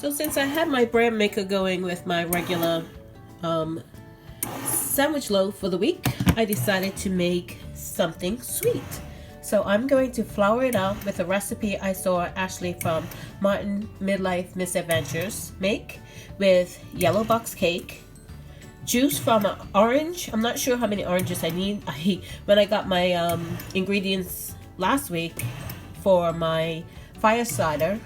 So since I had my bread maker going with my regular sandwich loaf for the week, I decided to make something sweet. So I'm going to flour it out with a recipe I saw Ashley from Martin Midlife Misadventures make, with yellow box cake, juice from an orange. I'm not sure how many oranges I need. When I got my ingredients last week for my fire cider,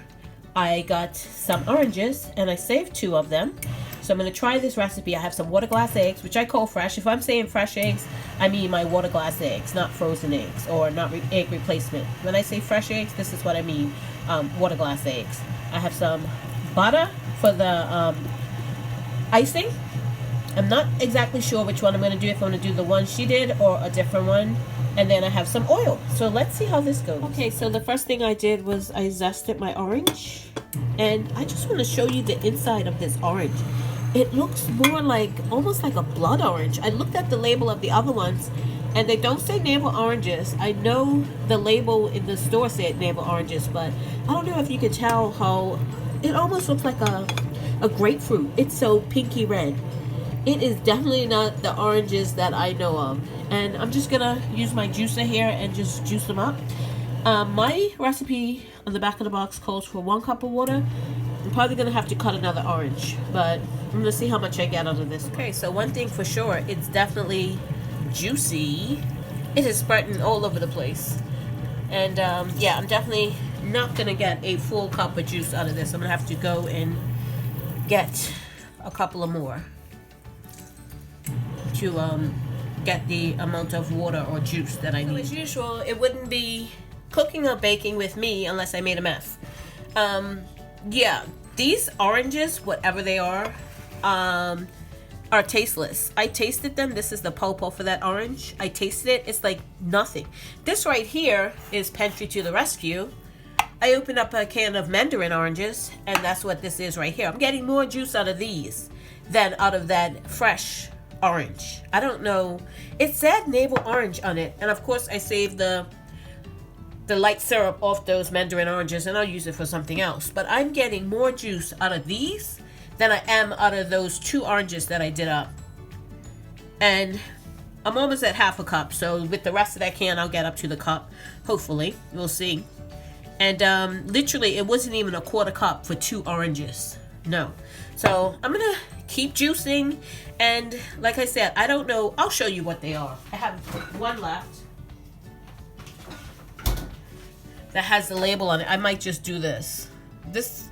I got some oranges and I saved 2 of them. So I'm going to try this recipe. I have some water glass eggs, which I call fresh. If I'm saying fresh eggs, I mean my water glass eggs, not frozen eggs or not egg replacement. When I say fresh eggs, this is what I mean, water glass eggs. I have some butter for the icing. I'm not exactly sure which one I'm going to do, if I'm going to do the one she did or a different one. And then I have some oil. So let's see how this goes. Okay, so the first thing I did was I zested my orange. And I just want to show you the inside of this orange. It looks more like, almost like a blood orange. I looked at the label of the other ones and they don't say navel oranges. I know the label in the store said navel oranges, but I don't know if you can tell how it almost looks like a grapefruit. It's so pinky red. It is definitely not the oranges that I know of. And I'm just gonna use my juicer here and just juice them up. My recipe on the back of the box calls for 1 cup of water. I'm probably gonna have to cut another orange, but I'm gonna see how much I get out of this. Okay, so one thing for sure, it's definitely juicy. It is spurting all over the place. And yeah, I'm definitely not gonna get a full cup of juice out of this. I'm gonna have to go and get a couple of more to get the amount of water or juice that I need. So as usual, it wouldn't be cooking or baking with me unless I made a mess. Yeah, these oranges, whatever they are tasteless. I tasted them. This is the pulp for that orange. I tasted it. It's like nothing. This right here is Pantry to the Rescue. I opened up a can of mandarin oranges, and that's what this is right here. I'm getting more juice out of these than out of that fresh orange. I don't know. It said navel orange on it, and of course I saved the light syrup off those mandarin oranges, and I'll use it for something else. But I'm getting more juice out of these than I am out of those 2 oranges that I did up. And I'm almost at half a cup, so with the rest of that can I'll get up to the cup, hopefully. We'll see. And literally it wasn't even a 1/4 cup for 2 oranges. No. So I'm gonna keep juicing, and like I said, I don't know. I'll show you what they are. I have one left that has the label on it. I might just do this. This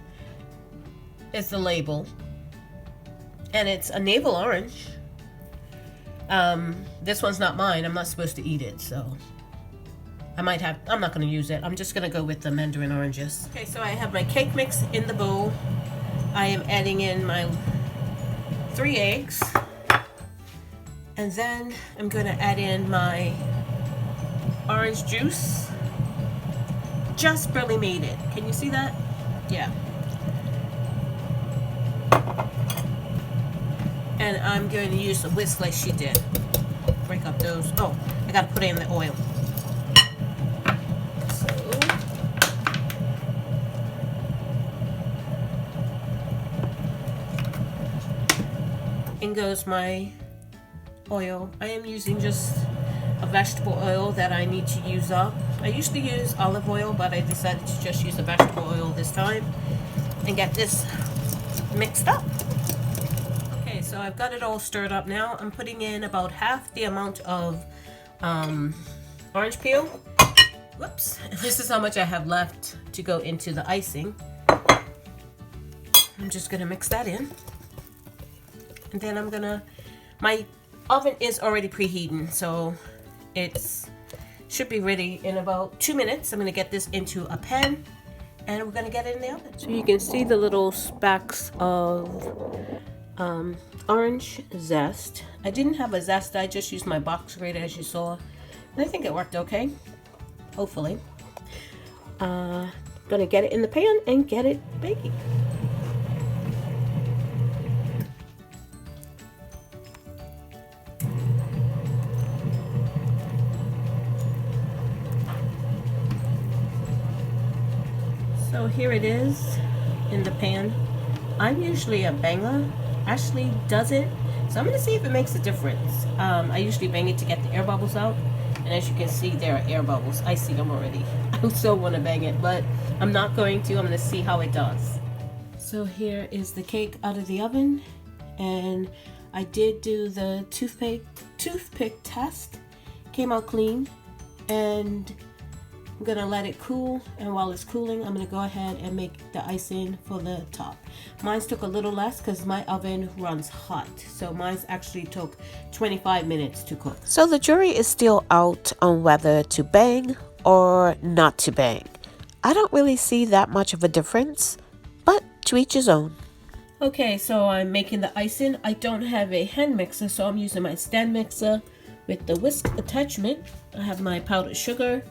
is the label, and it's a navel orange. This one's not mine. I'm not supposed to eat it, so I'm not going to use it. I'm just going to go with the mandarin oranges. Okay, so I have my cake mix in the bowl. I am adding in my 3 eggs. And then I'm going to add in my orange juice. Just barely made it. Can you see that? Yeah. And I'm going to use a whisk like she did. Break up those. Oh, I got to put in the oil. In goes my oil. I am using just a vegetable oil that I need to use up. I usually use olive oil, but I decided to just use a vegetable oil this time and get this mixed up. Okay, so I've got it all stirred up now. I'm putting in about half the amount of orange peel. Whoops. This is how much I have left to go into the icing. I'm just gonna mix that in. And then I'm gonna, my oven is already preheating, so it's should be ready in about 2 minutes. I'm gonna get this into a pan and we're gonna get it in the oven. So you can see the little specks of orange zest. I didn't have a zest, I just used my box grater as you saw. And I think it worked okay, hopefully. Gonna get it in the pan and get it baking. So here it is in the pan. I'm usually a banger. Ashley doesn't, so I'm gonna see if it makes a difference. I usually bang it to get the air bubbles out, and as you can see, there are air bubbles. I see them already. I still want to bang it, but I'm not going to. I'm gonna see how it does. So here is the cake out of the oven, and I did do the toothpick test. Came out clean, and I'm gonna let it cool, and while it's cooling, I'm gonna go ahead and make the icing for the top. Mine took a little less because my oven runs hot, so mine actually took 25 minutes to cook. So the jury is still out on whether to bang or not to bang. I don't really see that much of a difference, but to each his own. Okay, so I'm making the icing. I don't have a hand mixer, so I'm using my stand mixer with the whisk attachment. I have my powdered sugar,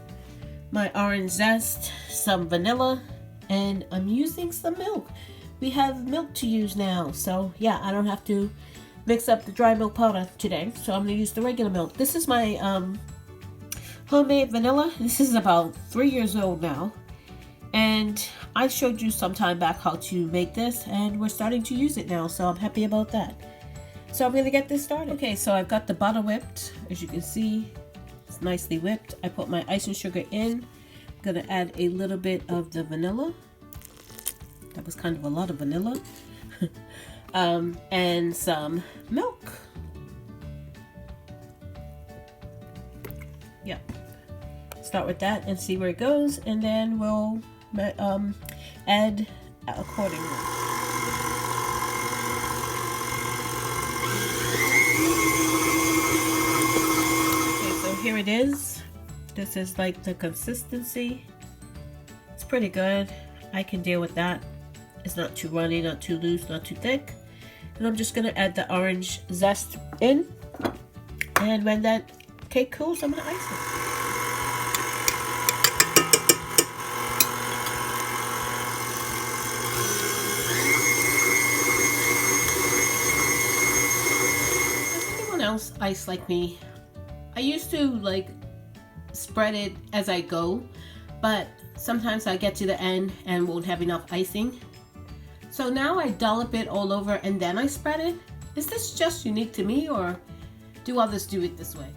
my orange zest, some vanilla, and I'm using some milk. We have milk to use now, so yeah, I don't have to mix up the dry milk powder today, so I'm gonna use the regular milk. This is my homemade vanilla. This is about 3 years old now, and I showed you some time back how to make this, and we're starting to use it now, so I'm happy about that. So I'm gonna get this started. Okay, so I've got the butter whipped, as you can see. It's nicely whipped. I put my icing sugar in. I'm gonna add a little bit of the vanilla. That was kind of a lot of vanilla. And some milk. Yeah. Start with that and see where it goes, and then we'll add accordingly. Here it is. This is like the consistency. It's pretty good. I can deal with that. It's not too runny, not too loose, not too thick. And I'm just gonna add the orange zest in. And when that cake cools, I'm gonna ice it. Does anyone else ice like me? I used to like spread it as I go, but sometimes I get to the end and won't have enough icing. So now I dollop it all over and then I spread it. Is this just unique to me, or do others do it this way?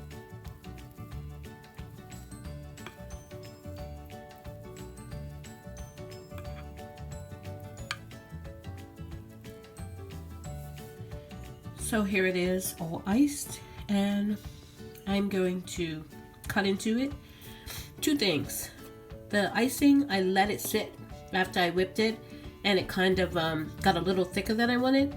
So here it is, all iced, and I'm going to cut into it. Two things. The icing, I let it sit after I whipped it, and it kind of got a little thicker than I wanted.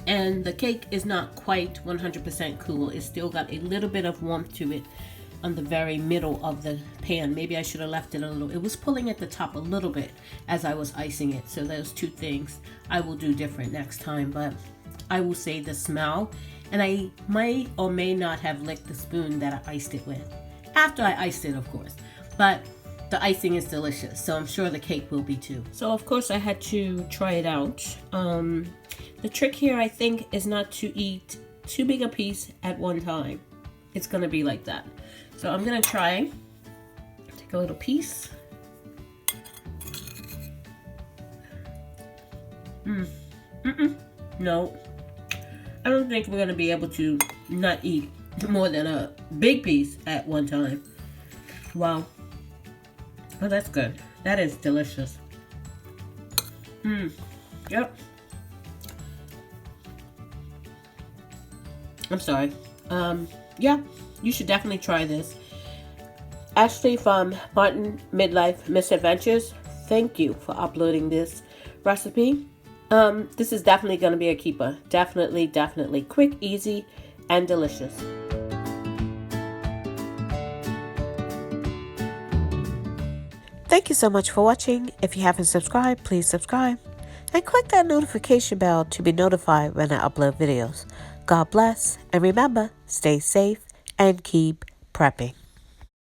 And the cake is not quite 100% cool. It's still got a little bit of warmth to it on the very middle of the pan. Maybe I should have left it a little. It was pulling at the top a little bit as I was icing it. So those two things I will do different next time. But I will say the smell. And I may or may not have licked the spoon that I iced it with. After I iced it, of course. But the icing is delicious, so I'm sure the cake will be too. So of course I had to try it out. The trick here, I think, is not to eat too big a piece at one time. It's gonna be like that. So I'm gonna try, take a little piece. No. I don't think we're gonna be able to not eat more than a big piece at one time. Wow. Oh, that's good. That is delicious. Yep. I'm sorry. Yeah, you should definitely try this. Ashley from Martin Midlife Misadventures, thank you for uploading this recipe. This is definitely going to be a keeper. Definitely quick, easy, and delicious. Thank you so much for watching. If you haven't subscribed, please subscribe. And click that notification bell to be notified when I upload videos. God bless, and remember, stay safe and keep prepping.